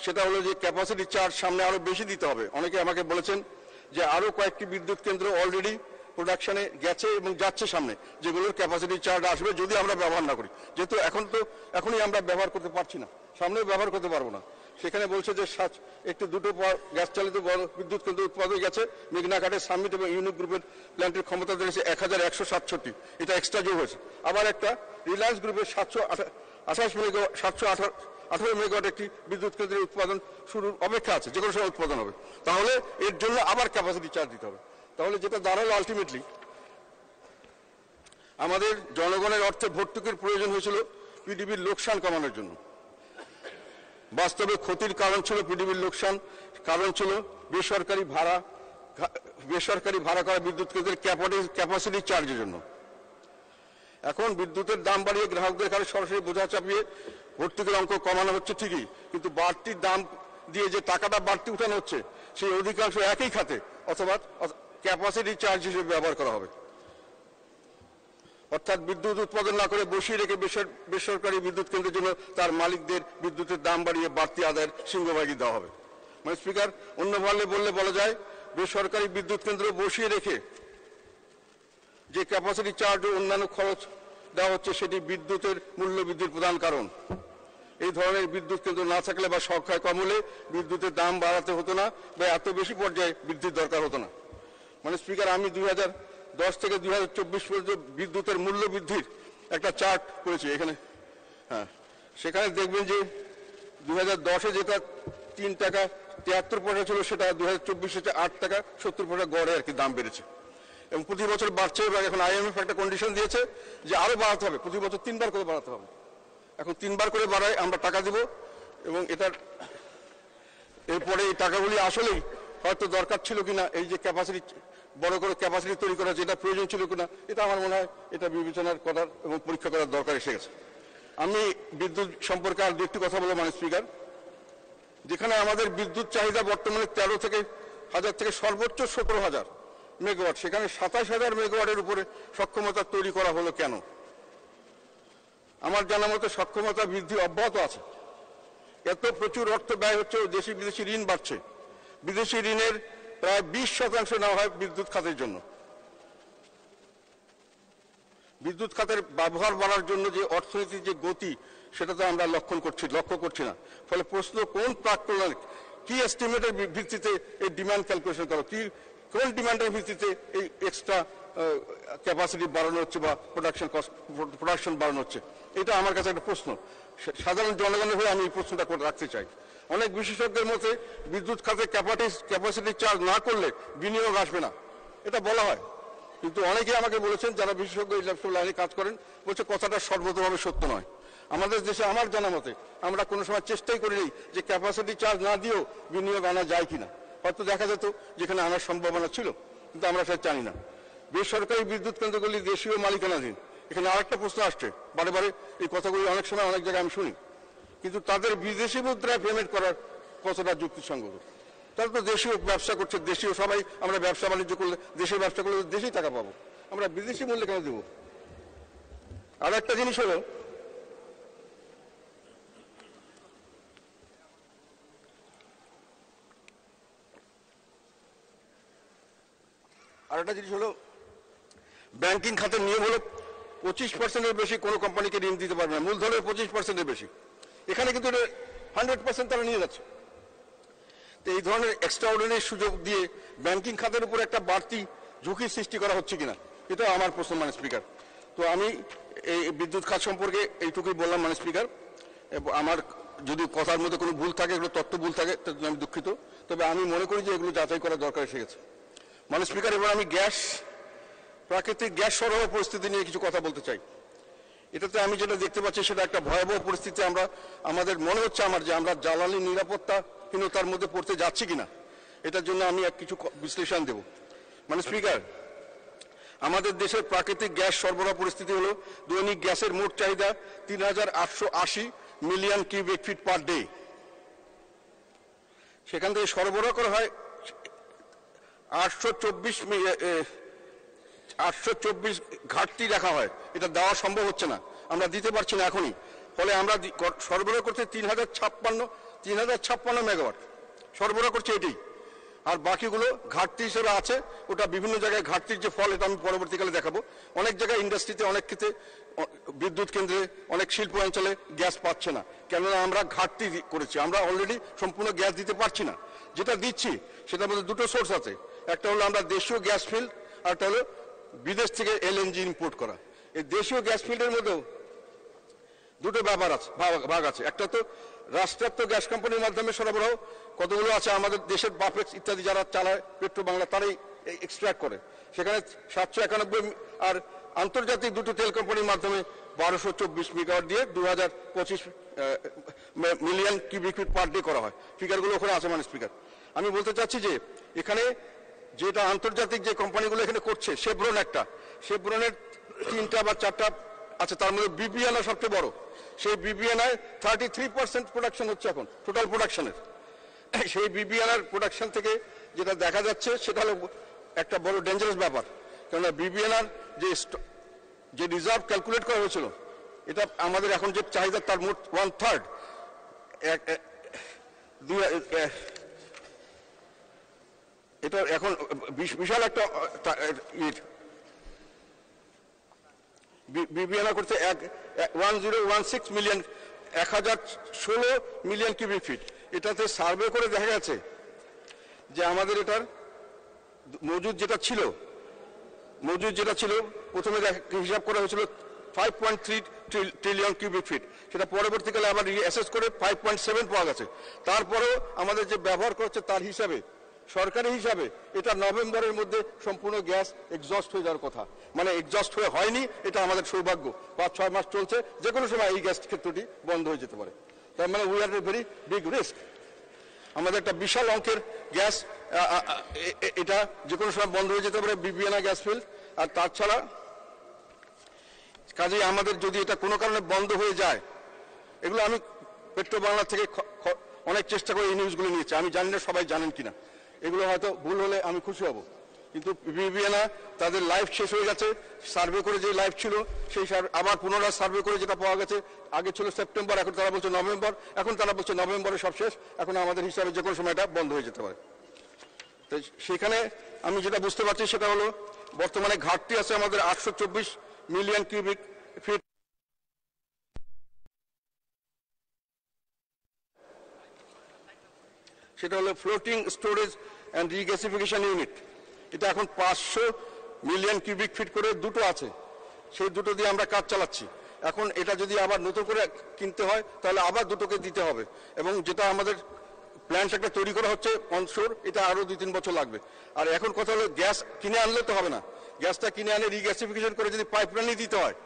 সেটা হলো যে ক্যাপাসিটি চার্জ সামনে আরো বেশি দিতে হবে। অনেকে আমাকে বলেছেন যে আরো কয়েকটি বিদ্যুৎ কেন্দ্র অলরেডি প্রোডাকশনে গেছে এবং যাচ্ছে সামনে, যেগুলোর ক্যাপাসিটি চার্জ আসবে যদি আমরা ব্যবহার না করি। যেহেতু এখনই আমরা ব্যবহার করতে পারছি না, সামনেও ব্যবহার করতে পারবো না। সেখানে বলছে যে দুটো গ্যাস চালিত বড় বিদ্যুৎ কেন্দ্র উৎপাদন গেছে। মেঘনাঘাটের সামিট এবং ইউনিক গ্রুপের প্ল্যান্টের ক্ষমতা দিয়েছে 1167, এটা এক্সট্রা যোগ হয়েছে। আবার একটা রিলায়েন্স গ্রুপের 718 মেগাওয়াট একটি বিদ্যুৎ কেন্দ্রের উৎপাদন শুরুর অপেক্ষা আছে, যে কোনো সময় উৎপাদন হবে। তাহলে এর জন্য আবার ক্যাপাসিটি চার্জ দিতে হবে। তাহলে যেটা দাঁড়ালো আলটিমেটলি আমাদের জনগণের অর্থে ভর্তুকির প্রয়োজন হয়েছিল পিডিবির লোকসান কমানোর জন্য। বাস্তবে ক্ষতির কারণ ছিল পিডিবির লোকসান, কারণ ছিল বেসরকারি ভাড়া করা বিদ্যুৎ কেন্দ্রের ক্যাপাসিটি চার্জের জন্য। এখন বিদ্যুতের দাম বাড়িয়ে গ্রাহকদের কাছে সরাসরি বোঝা চাপিয়ে ভর্তুকির অঙ্ক কমানো হচ্ছে ঠিকই, কিন্তু বাড়তি দাম দিয়ে যে টাকাটা বাড়তি উঠানো হচ্ছে সেই অধিকাংশ একই খাতে অথবা ক্যাপাসিটি চার্জ হিসেবে ব্যবহার করা হবে। অর্থাৎ বিদ্যুৎ উৎপাদন না করে বসিয়ে রেখে বেসরকারি বিদ্যুৎ কেন্দ্রের জন্য তার মালিকদের বিদ্যুতের দাম বাড়িয়ে বাড়তি আদায়ের সিংহভাগই দেওয়া হবে। মানে স্পিকার, অন্য বললে বলা যায় বেসরকারি বিদ্যুৎ কেন্দ্র বসিয়ে রেখে যে ক্যাপাসিটি চার্জ ও অন্যান্য খরচ দেওয়া হচ্ছে সেটি বিদ্যুতের মূল্য বৃদ্ধির প্রধান কারণ। এই ধরনের বিদ্যুৎ কেন্দ্র না থাকলে বা সংখ্যায় কম হলে বিদ্যুতের দাম বাড়াতে হতো না বা এত বেশি পর্যায়ে বৃদ্ধির দরকার হতো না। মানে স্পিকার, আমি 2010 থেকে 2024 পর্যন্ত বিদ্যুতের মূল্য বৃদ্ধির একটা চার্ট করেছি এখানে। হ্যাঁ, সেখানে দেখবেন যে 2010-এ যেটা 3 টাকা 73 পয়সা ছিল, সেটা 2024-এ 8 টাকা 70 পয়সা গড়ে আর কি দাম বেড়েছে, এবং প্রতি বছর বাড়ছে। এবং এখন IMF একটা কন্ডিশন দিয়েছে যে আরো বাড়াতে হবে, প্রতি বছর 3বার করে বাড়াতে হবে। এখন 3বার করে বাড়ায় আমরা টাকা দিব, এবং এরপরে এই টাকাগুলি আসলেই হয়তো দরকার ছিল কিনা, এই যে ক্যাপাসিটি বড় করে ক্যাপাসিটি তৈরি করা যেটা প্রয়োজন ছিল কিনা, এটা আমার মনে হয় এটা বিবেচনার করার এবং পরীক্ষা করার দরকার এসে গেছে। আমি বিদ্যুৎ সম্পর্কে আর দুটি কথা বলবো। মানে স্পিকার, যেখানে আমাদের বিদ্যুৎ চাহিদা বর্তমানে 13 থেকে সর্বোচ্চ 17,000 মেগাওয়াট, সেখানে 27,000 মেগাওয়াটের উপরে সক্ষমতা তৈরি করা হলো কেন? আমার জানা মতে সক্ষমতা বৃদ্ধি অব্যাহত আছে। এত প্রচুর অর্থ ব্যয় হচ্ছে, দেশি বিদেশি ঋণ বাড়ছে। বিদেশি ঋণের প্রায় 20% নেওয়া হয় বিদ্যুৎ খাতের জন্য। বিদ্যুৎ খাতের ব্যবহার বাড়ার জন্য যে অর্থনীতির যে গতি, সেটা তো আমরা লক্ষ্য করছি না। ফলে প্রশ্ন, কোন কি এস্টিমেটের ভিত্তিতে এই ডিমান্ড ক্যালকুলেশন করো, কি কোন ডিমান্ডের ভিত্তিতে এই এক্সট্রা ক্যাপাসিটি বাড়ানো হচ্ছে বা প্রোডাকশন বাড়ানো হচ্ছে, এটা আমার কাছে একটা প্রশ্ন। সাধারণ জনগণের হয়ে আমি এই প্রশ্নটা রাখতে চাই। অনেক বিশেষজ্ঞের মতে বিদ্যুৎ খাতে ক্যাপাসিটি চার্জ না করলে বিনিয়োগ আসবে না, এটা বলা হয়। কিন্তু অনেকে আমাকে বলেছেন যারা বিশেষজ্ঞ ইলেকট্রিক লাইনে কাজ করেন, বলছে কথাটা সর্বতভাবে সত্য নয়। আমাদের দেশে আমার জানা মতে আমরা কোনো সময় চেষ্টাই করিনি যে ক্যাপাসিটি চার্জ না দিয়েও বিনিয়োগ আনা যায় কিনা। হয়তো দেখা যেত যেখানে আনার সম্ভাবনা ছিল, কিন্তু আমরা সেটা জানি না। বেসরকারি বিদ্যুৎ কেন্দ্রগুলি দেশীয় মালিকানাধীন। এখানে আরেকটা প্রশ্ন আসছে, বারে বারে এই কথাগুলি অনেক সময় অনেক জায়গায় আমি শুনি, কিন্তু তাদের বিদেশি মুদ্রায় পেমেন্ট করার কতটা যুক্তিসঙ্গত? তারা তো দেশীয় ব্যবসা করছে, দেশীয় সবাই আমরা ব্যবসা বাণিজ্য করলে, দেশের ব্যবসা করলে দেশেই টাকা পাবো, আমরা বিদেশি মূল্যে কেন দেবো? আর একটা জিনিস হলো, ব্যাংকিং খাতের নিয়ম হলো 25% বেশি কোনো কোম্পানিকে ঋণ দিতে পারবে না, মূলধনের 25% বেশি। এখানে কিন্তু 100% তারা নিয়ে যাচ্ছে। তো এই ধরনের এক্সট্রাঅর্ডিনারি সুযোগ দিয়ে ব্যাংকিং খাতের উপর একটা বাড়তি ঝুঁকি সৃষ্টি করা হচ্ছে কিনা, এটা আমার প্রশ্ন মানে স্পিকার। তো আমি এই বিদ্যুৎ খাত সম্পর্কে এইটুকুই বললাম মানে স্পিকার। আমার যদি কথার মধ্যে কোনো ভুল থাকে, এগুলো তথ্য ভুল থাকে, তার জন্য আমি দুঃখিত। তবে আমি মনে করি যে এগুলো যাচাই করা দরকার এসে গেছে মানে স্পিকার। এবার আমি প্রাকৃতিক গ্যাস সরবরাহ পরিস্থিতি নিয়ে কিছু কথা বলতে চাই। এটাতে আমি যেটা দেখতে পাচ্ছি সেটা একটা ভয়াবহ পরিস্থিতি। আমাদের মনে হচ্ছে যে আমরা জ্বালানি নিরাপত্তাহীনতার মধ্যে পড়তে যাচ্ছি কিনা, এটার জন্য আমি কিছু বিশ্লেষণ দেব মানে স্পিকার। আমাদের দেশের প্রাকৃতিক গ্যাস সরবরাহ পরিস্থিতি হলো দৈনিক গ্যাসের মোট চাহিদা 3880 million cubic feet per day. সেখান থেকে সরবরাহ করা হয় 824 ঘাটতি রাখা হয়। এটা দেওয়া সম্ভব হচ্ছে না, আমরা দিতে পারছি না এখনই। ফলে আমরা সরবরাহ করতে 3056 মেগাওয়াট সরবরাহ করছে এটাই। আর বাকিগুলো ঘাটতি হিসেবে আছে, ওটা বিভিন্ন জায়গায় ঘাটতির যে ফল, এটা আমি পরবর্তীকালে দেখাবো। অনেক জায়গায় ইন্ডাস্ট্রিতে, অনেক ক্ষেত্রে বিদ্যুৎ কেন্দ্রে, অনেক শিল্প অঞ্চলে গ্যাস পাচ্ছে না, কেননা আমরা ঘাটতি করেছি। আমরা অলরেডি সম্পূর্ণ গ্যাস দিতে পারছি না। যেটা দিচ্ছি সেটার মধ্যে দুটো সোর্স আছে, একটা হলো আমরা দেশীয় গ্যাস ফিল্ড, আর একটা হলো বিদেশ থেকে এলএনজি ইম্পোর্ট করা। এই দেশীয় গ্যাস ফিল্ডের মধ্যেও দুটো ভাগ আছে। একটা তো রাষ্ট্রায়ত্ত গ্যাস কোম্পানির মাধ্যমে সরবরাহ, কতগুলো আছে আমাদের দেশের বাপেক্স ইত্যাদি যারা চালায়, পেট্রো বাংলা, তারাই এক্সট্রাক্ট করে, সেখানে 791। আর আন্তর্জাতিক দুটো তেল কোম্পানির মাধ্যমে 1224 মেগাওয়াট দিয়ে 2025 million cubic feet per day করা হয়। ফিগারগুলো ওখানে আছে মানে স্পিকার। আমি বলতে চাচ্ছি যে এখানে যেটা আন্তর্জাতিক যে কোম্পানিগুলো এখানে করছে, শেভরনের 3টা বা 4টা আছে, তার মধ্যে বিবিএনআই সবচেয়ে বড়। সেই বিবিএনআই 33% প্রোডাকশন হচ্ছে এখন টোটাল প্রোডাকশনের। সেই বিবিএনআর প্রোডাকশন থেকে যেটা দেখা যাচ্ছে সেটা হলো একটা বড় ডেঞ্জারাস ব্যাপার, কেননা বিবিএনআর যে রিজার্ভ ক্যালকুলেট করা হয়েছিল, এটা আমাদের এখন যে চাহিদা তার মোট 1/3। এটা এখন বিশাল একটা বিবিএনআই করছে 1016 মিলিয়ন, 1016 মিলিয়ন কিউবিক ফিট। এটাতে সার্ভে করে দেখা গেছে যে আমাদের এটার মজুদ যেটা ছিল প্রথমে হিসাব করা হয়েছিল 5.3 ট্রিলিয়ন কিউবিক ফিট, সেটা পরবর্তীকালে আবার অ্যাসেস করে 5.7 পাওয়া গেছে। তারপরেও আমাদের যে ব্যবহার করছে তার হিসাবে, সরকারি হিসাবে, এটা নভেম্বরের মধ্যে সম্পূর্ণ গ্যাস এক্সস্ট হয়ে যাওয়ার কথা, মানে এক্সস্ট হয়নি। এটা আমাদের সৌভাগ্য, 5-6 মাস চলছে, যে কোনো সময় এই গ্যাস ক্ষেত্রটি বন্ধ হয়ে যেতে পারে। তার মানে we are a very big risk. আমাদের একটা বিশাল অঙ্কের গ্যাস, এটা যে কোনো সময় বন্ধ হয়ে যেতে পারে, বিবিএনআই গ্যাস ফিল্ড। আর তাছাড়া কাজেই আমাদের যদি এটা কোনো কারণে বন্ধ হয়ে যায়, এগুলো আমি পেট্রো বাংলা থেকে অনেক চেষ্টা করে এই নিউজগুলো নিয়েছি, আমি জানি না সবাই জানেন কিনা, এগুলো হয়তো ভুল হলে আমি খুশি হব। কিন্তু বিবিএনআই তাদের লাইফ শেষ হয়ে গেছে, সার্ভে করে যে লাইফ ছিল সেই আবার পুনরায় সার্ভে করে যেটা পাওয়া গেছে, আগে ছিল সেপ্টেম্বর, এখন তারা বলছে নভেম্বর, এখন তারা বলছে নভেম্বরে সব শেষ, এখন আমাদের হিসাবে যে কোনো সময় এটা বন্ধ হয়ে যেতে পারে। তো সেখানে আমি যেটা বুঝতে পারছি সেটা হলো বর্তমানে ঘাটতি আছে আমাদের 824 মিলিয়ন কিউবিক ফিট। সেটা হলো floating storage and regasification unit. এটা এখন 500 মিলিয়ন কিউবিক ফিট করে দুটো আছে, সেই দুটো দিয়ে আমরা কাজ চালাচ্ছি। এখন এটা যদি আবার নতুন করে কিনতে হয় তাহলে আবার দুটোকে দিতে হবে, এবং যেটা আমাদের প্ল্যান্ট একটা তৈরি করা হচ্ছে অনশোর, এটা আরো 2-3 বছর লাগবে। আর এখন কথা হলো গ্যাস কিনে আনলে তো হবে না, গ্যাসটা কিনে আনে রিগ্যাসিফিকেশন করে যদি পাইপলাইনে দিতে হয়,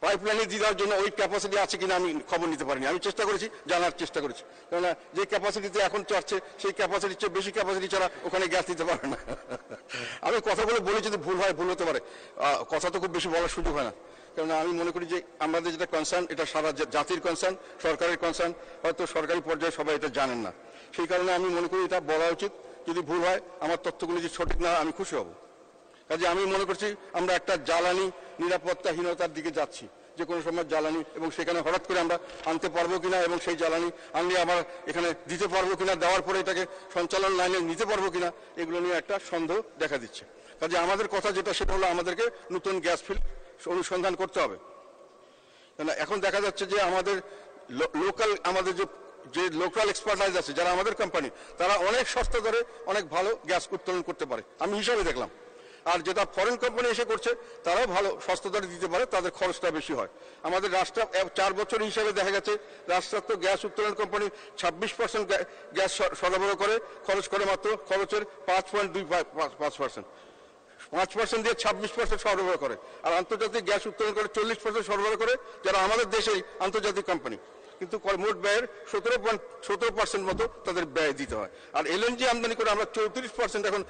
পাইপলাইনে দেওয়ার জন্য ওই ক্যাপাসিটি আছে কিনা আমি খবর নিতে পারিনি। আমি চেষ্টা করেছি, জানার চেষ্টা করেছি, কেননা যে ক্যাপাসিটিতে এখন চড়ছে সেই ক্যাপাসিটির চেয়ে বেশি ক্যাপাসিটি ছাড়া ওখানে গ্যাস দিতে পারে না। আমি কথাগুলো বলে যদি ভুল হয়, ভুল হতে পারে, কথা তো খুব বেশি বলার সুযোগ হয় না, কেননা আমি মনে করি যে আমাদের যেটা কনসার্ন এটা সারা জাতির কনসার্ন, সরকারের কনসার্ন, হয়তো সরকারি পর্যায়ে সবাই এটা জানেন না, সেই কারণে আমি মনে করি এটা বলা উচিত। যদি ভুল হয়, আমার তথ্যগুলো যদি সঠিক না হয় আমি খুশি হব। কাজে আমি মনে করছি আমরা একটা জ্বালানি নিরাপত্তাহীনতার দিকে যাচ্ছি, যে কোনো সময় জ্বালানি, এবং সেখানে হঠাৎ করে আমরা আনতে পারবো কিনা, এবং সেই জ্বালানি আনলে আবার এখানে দিতে পারবো কিনা, দেওয়ার পরে এটাকে সঞ্চালন লাইনে নিতে পারবো কিনা, এগুলো নিয়ে একটা সন্দেহ দেখা দিচ্ছে। কাজে আমাদের কথা যেটা, সেটা হলো আমাদেরকে নতুন গ্যাস ফিল্ড অনুসন্ধান করতে হবে। কেন এখন দেখা যাচ্ছে যে আমাদের লোকাল, আমাদের যে লোকাল এক্সপার্টাইজ আছে, যারা আমাদের কোম্পানি, তারা অনেক সস্তা দরে অনেক ভালো গ্যাস উত্তোলন করতে পারে, আমি হিসাবে দেখলাম। আর যেটা ফরেন কোম্পানি এসে করছে তারাও ভালো সস্তা দরে দিতে পারে, তাদের খরচটা বেশি হয়। আমাদের রাষ্ট্র 4 বছর হিসাবে দেখা গেছে রাষ্ট্রায়ত্ত গ্যাস উত্তোলন কোম্পানি 26% গ্যাস সরবরাহ করে, খরচ করে মাত্র খরচের 5.25%। 5% দিয়ে 26% সরবরাহ করে, আর আন্তর্জাতিক গ্যাস উত্তোলন করে 40% সরবরাহ করে, যারা আমাদের দেশেই আন্তর্জাতিক কোম্পানি, কিন্তু মোট ব্যয়ের 17% মতো তাদের ব্যয় দিতে হয়। আর এলএনজি আমদানি করে আমরা 34% এখন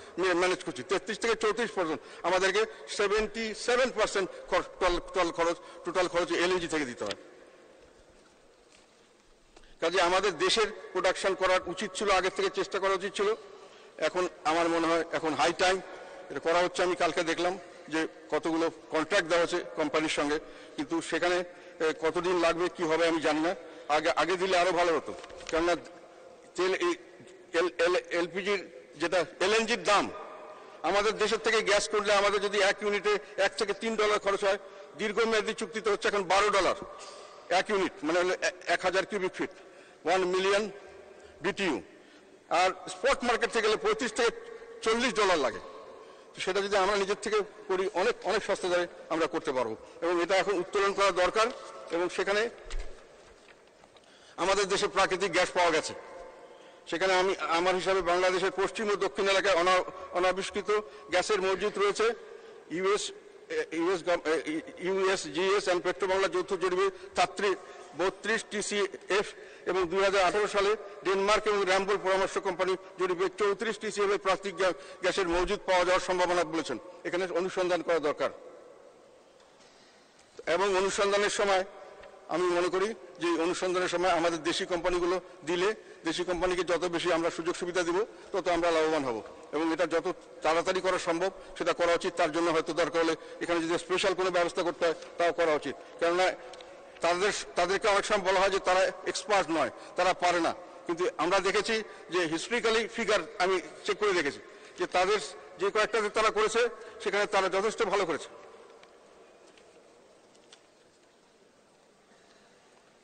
ম্যানেজ করছি, 33 থেকে 34% আমাদেরকে 77% টোটাল খরচ এলএনজি থেকে দিতে হয়। কাজে আমাদের দেশের প্রোডাকশন করার উচিত ছিল, আগের থেকে চেষ্টা করা উচিত ছিল। এখন আমার মনে হয় এখন হাই টাইম এটা করা হচ্ছে। আমি কালকে দেখলাম যে কতগুলো কন্ট্রাক্ট দেওয়া হচ্ছে কোম্পানির সঙ্গে, কিন্তু সেখানে কতদিন লাগবে কি হবে আমি জানি না। আগে দিলে আরো ভালো হতো, কেননা তেল এলপিজির যেটা এলএনজির দাম, আমাদের দেশের থেকে গ্যাস করলে আমাদের যদি 1 ইউনিটে $1 থেকে $3 খরচ হয়, দীর্ঘমেয়াদী চুক্তিতে হচ্ছে এখন $12 1 ইউনিট, মানে 1000 কিউবিক ফিট, 1 মিলিয়ন বিটিইউ। আর স্পট মার্কেট থেকে গেলে $35 থেকে $40 লাগে। সেটা যদি আমরা নিজের থেকে করি, অনেক অনেক সস্তা দরে আমরা করতে পারবো, এবং এটা এখন উত্তোলন করা দরকার। এবং সেখানে আমাদের দেশে প্রাকৃতিক গ্যাস পাওয়া গেছে, সেখানে আমি আমার হিসাবে বাংলাদেশের পশ্চিম ও দক্ষিণ এলাকায় অনাবিষ্কৃত গ্যাসের মজুদ রয়েছে। ইউএসজিএস অ্যান্ড পেট্রোবাংলা যৌথ জরিপে 32 TCF এবং 2018 সালে ডেনমার্ক এবং র্যাম্বোল পরামর্শ কোম্পানি জরিপে 34 TCF এর প্রাকৃতিক গ্যাসের মজুদ পাওয়া যাওয়ার সম্ভাবনা বলেছেন। এখানে অনুসন্ধান করা দরকার, এবং অনুসন্ধানের সময় আমি মনে করি যে অনুসন্ধানের সময় আমাদের দেশি কোম্পানিগুলো দিলে, দেশি কোম্পানিকে যত বেশি আমরা সুযোগ সুবিধা দিব তত আমরা লাভবান হব, এবং এটা যত তাড়াতাড়ি করা সম্ভব সেটা করা উচিত। তার জন্য হয়তো দরকার হলে এখানে যদি স্পেশাল কোনো ব্যবস্থা করতে হয় তাও করা উচিত, কেননা তাদেরকে অনেক সময় বলা হয় যে তারা এক্সপার্ট নয়, তারা পারে না, কিন্তু আমরা দেখেছি যে হিস্ট্রিক্যালি ফিগার আমি চেক করে দেখেছি যে তাদের যে কয়েকটাতে তারা করেছে সেখানে তারা যথেষ্ট ভালো করেছে।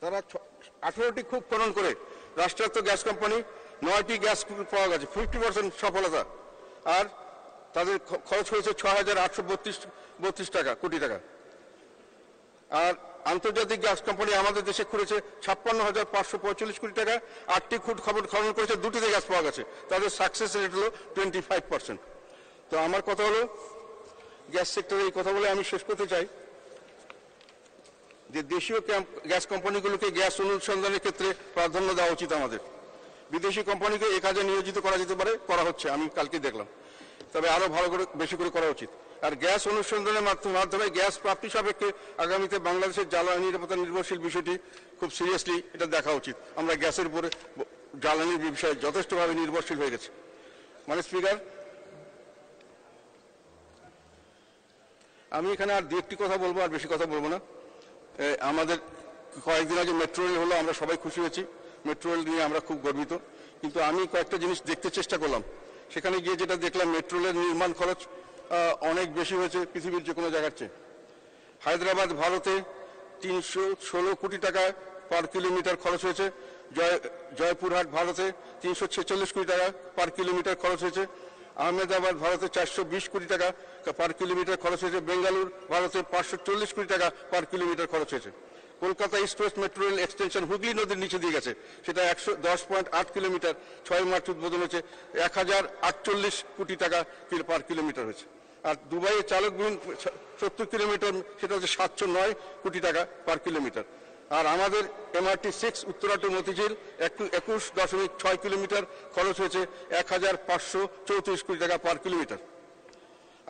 তারা 18টি কূপ খনন করে রাষ্ট্রায়ত্ত গ্যাস কোম্পানি 9টি গ্যাস পাওয়া গেছে, 50% সফলতা। আর তাদের খরচ হয়েছে 6,832 কোটি টাকা। আর আন্তর্জাতিক গ্যাস কোম্পানি আমাদের দেশে করেছে 56,545 কোটি টাকা। 8টি কূপ খনন করেছে, 2টিতে গ্যাস পাওয়া গেছে, তাদের সাকসেস রেট হলো 25%। তো আমার কথা হলো গ্যাস সেক্টরে এই কথা বলে আমি শেষ করতে চাই যে দেশীয় গ্যাস কোম্পানিগুলোকে গ্যাস অনুসন্ধানের ক্ষেত্রে প্রাধান্য দেওয়া উচিত আমাদের। বিদেশি কোম্পানিকে এ কাজে নিয়োজিত করা যেতে পারে, করা হচ্ছে, আমি কালকে দেখলাম, তবে আরো ভালো করে বেশি করে করা উচিত। আর গ্যাস অনুসন্ধানের মাধ্যমে গ্যাস প্রাপ্তি সাপেক্ষে আগামীতে বাংলাদেশের জ্বালানি নিরাপত্তা নির্ভরশীল বিষয়টি খুব সিরিয়াসলি এটা দেখা উচিত। আমরা গ্যাসের উপরে জ্বালানির বিষয়ে যথেষ্টভাবে নির্ভরশীল হয়ে গেছে। মানে স্পিকার, আমি এখানে আর 2-1টি কথা বলবো, আর বেশি কথা বলবো না। আমাদের কয়েকদিন আগে মেট্রো রেল হলো, আমরা সবাই খুশি হয়েছি, মেট্রো রেল নিয়ে আমরা খুব গর্বিত। কিন্তু আমি কয়েকটা জিনিস দেখতে চেষ্টা করলাম, সেখানে গিয়ে যেটা দেখলাম মেট্রো রেলের নির্মাণ খরচ অনেক বেশি হয়েছে পৃথিবীর যে কোনো জায়গার চেয়ে। হায়দ্রাবাদ ভারতে 316 কোটি টাকা পার কিলোমিটার খরচ হয়েছে, জয়পুরহাট ভারতে 346 কোটি টাকা পার কিলোমিটার খরচ হয়েছে। আহমেদাবাদ ভারতে 420 কোটি টাকা পার কিলোমিটার খরচ হয়েছে। বেঙ্গালুরু ভারতে 540 কোটি টাকা পার কিলোমিটার খরচ হয়েছে। Kolkata east West metro rail extension Hooghly নদীর নিচে দিয়ে গেছে, সেটা 110.8 কিলোমিটার 6 মার্চ উদ্বোধন হয়েছে, 1048 কোটি টাকা পার কিলোমিটার হয়েছে। আর দুবাইয়ে চালকবিহীন 70 কিলোমিটার, সেটা হচ্ছে 709 কোটি টাকা পার কিলোমিটার। আর আমাদের MRT 6 Uttara to Motijheel 21.6 kilometre খরচ হয়েছে 1534 কোটি টাকা পার কিলোমিটার।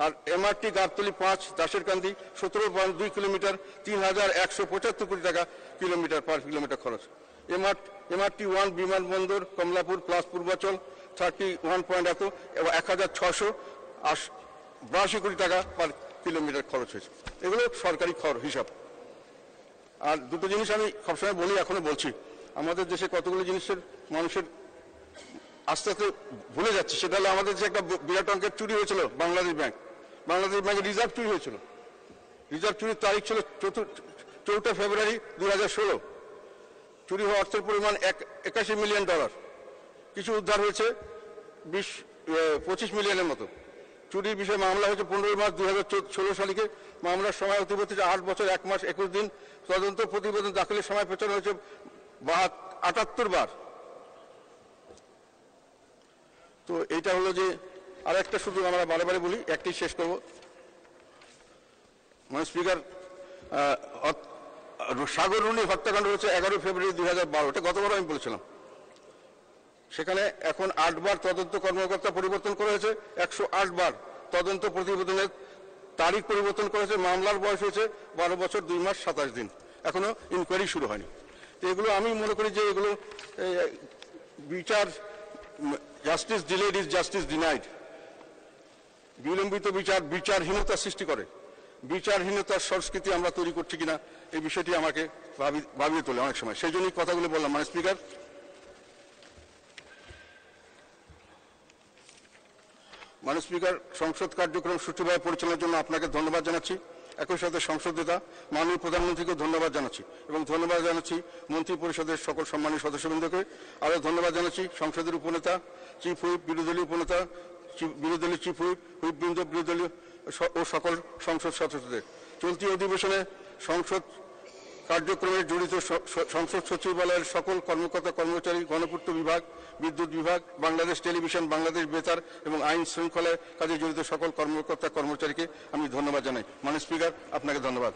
আর MRT গাবতলী 5 দাসেরকান্দি 17.2 কিলোমিটার 3175 কোটি টাকা কিলোমিটার পার কিলোমিটার খরচ। MRT 1 বিমানবন্দর কমলাপুর প্লাস পূর্বাচল 31 এবং 1682 কোটি টাকা পার কিলোমিটার খরচ হয়েছে। এগুলো সরকারি হিসাব। আর দুটো জিনিস আমি সবসময় বলি, এখনো বলছি, আমাদের দেশে কতগুলো জিনিসের মানুষের আস্তে আস্তে ভুলে যাচ্ছে। সেটা হলো আমাদের যে একটা বিরাট অঙ্কের চুরি হয়েছিল বাংলাদেশ ব্যাংকের রিজার্ভ চুরি হয়েছিল। রিজার্ভ চুরির তারিখ ছিল 4 ফেব্রুয়ারি 2016। চুরি হওয়া অর্থের পরিমাণ $81 মিলিয়ন। কিছু উদ্ধার হয়েছে 25 মিলিয়নের মতো। চুরির বিষয়ে মামলা হয়েছে 15 মার্চ 2016 সালে। মামলার সময় অতিবাহিত 8 বছর 1 মাস 21 দিন। তদন্ত প্রতিবেদন দাখিলের সময় পেছানো হয়েছে 78 বার। তো এইটা হলো যে আরেকটা, শুধু আমরা বারে বলি, একটি শেষ করব। মানে স্পিকার, সাগর রুনি হত্যাকাণ্ড হয়েছে 11 ফেব্রুয়ারি 2012, এটা গতবার আমি বলেছিলাম। সেখানে এখন 8 বার তদন্ত কর্মকর্তা পরিবর্তন করা হয়েছে, 108 বার তদন্ত প্রতিবেদনের তারিখ পরিবর্তন করেছে। মামলার বয়স হয়েছে 12 বছর 2 মাস 27 দিন, এখনো ইনকোয়ারি শুরু হয়নি। তো এগুলো আমি মনে করি যে এগুলো বিচার, justice delayed is justice denied. বিলম্বিত বিচারহীনতা সৃষ্টি করে। বিচারহীনতার সংস্কৃতি আমরা তৈরি করছি কিনা, এই বিষয়টি আমাকে ভাবিয়ে তোলে অনেক সময়। সেই জন্যই কথাগুলো বললাম। মানে স্পিকার, সংসদ কার্যক্রম সুষ্ঠুভাবে পরিচালনার জন্য আপনাকে ধন্যবাদ জানাচ্ছি। একই সাথে সংসদ নেতা মাননীয় প্রধানমন্ত্রীকে ধন্যবাদ জানাচ্ছি এবং ধন্যবাদ জানাচ্ছি মন্ত্রী পরিষদের সকল সম্মানীয় সদস্যবৃন্দকে। আরও ধন্যবাদ জানাচ্ছি সংসদের উপনেতা, চিফ হুইপ, বিরোধী উপনেতা, বিরোধী চিফ হুইপ, হুইপবৃন্দ, বিরোধী ও সকল সংসদ সদস্যদের। চলতি অধিবেশনে সংসদ কার্যক্রমে জড়িত সংসদ সচিবালয়ের সকল কর্মকর্তা কর্মচারী, গণপূর্ত বিভাগ, বিদ্যুৎ বিভাগ, বাংলাদেশ টেলিভিশন, বাংলাদেশ বেতার এবং আইন শৃঙ্খলার কাজে জড়িত সকল কর্মকর্তা কর্মচারীকে আমি ধন্যবাদ জানাই। মাননীয় স্পিকার, আপনাকে ধন্যবাদ।